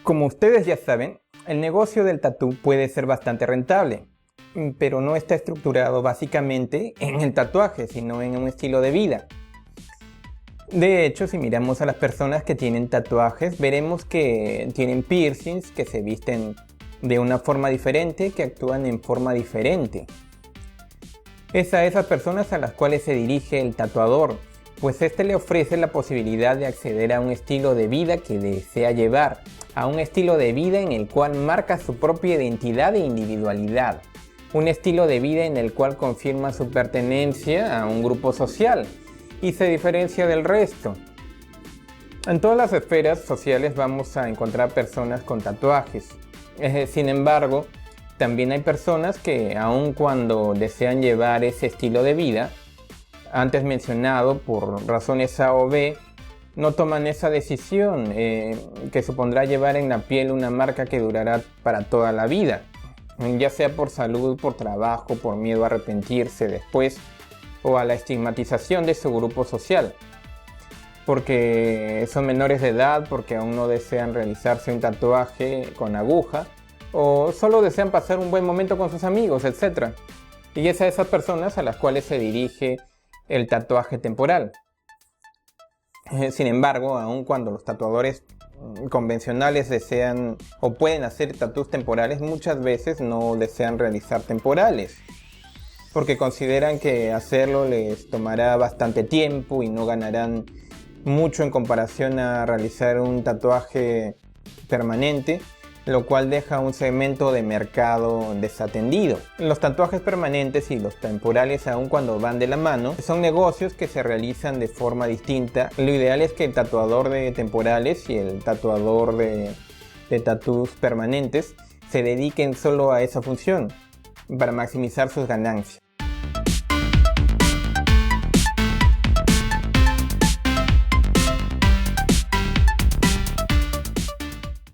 Como ustedes ya saben, el negocio del tatú puede ser bastante rentable, pero no está estructurado básicamente en el tatuaje, sino en un estilo de vida. De hecho, si miramos a las personas que tienen tatuajes, veremos que tienen piercings, que se visten de una forma diferente, que actúan en forma diferente. Es a esas personas a las cuales se dirige el tatuador, pues este le ofrece la posibilidad de acceder a un estilo de vida que desea llevar, a un estilo de vida en el cual marca su propia identidad e individualidad, un estilo de vida en el cual confirma su pertenencia a un grupo social y se diferencia del resto. En todas las esferas sociales vamos a encontrar personas con tatuajes. Sin embargo, también hay personas que, aun cuando desean llevar ese estilo de vida, antes mencionado por razones A o B, no toman esa decisión que supondrá llevar en la piel una marca que durará para toda la vida, ya sea por salud, por trabajo, por miedo a arrepentirse después o a la estigmatización de su grupo social, porque son menores de edad, porque aún no desean realizarse un tatuaje con aguja o solo desean pasar un buen momento con sus amigos, etc. Y es a esas personas a las cuales se dirige el tatuaje temporal. Sin embargo, aun cuando los tatuadores convencionales desean o pueden hacer tatús temporales, muchas veces no desean realizar temporales, porque consideran que hacerlo les tomará bastante tiempo y no ganarán mucho en comparación a realizar un tatuaje permanente, lo cual deja un segmento de mercado desatendido. Los tatuajes permanentes y los temporales, aun cuando van de la mano, son negocios que se realizan de forma distinta. Lo ideal es que el tatuador de temporales y el tatuador de tatús permanentes se dediquen solo a esa función para maximizar sus ganancias.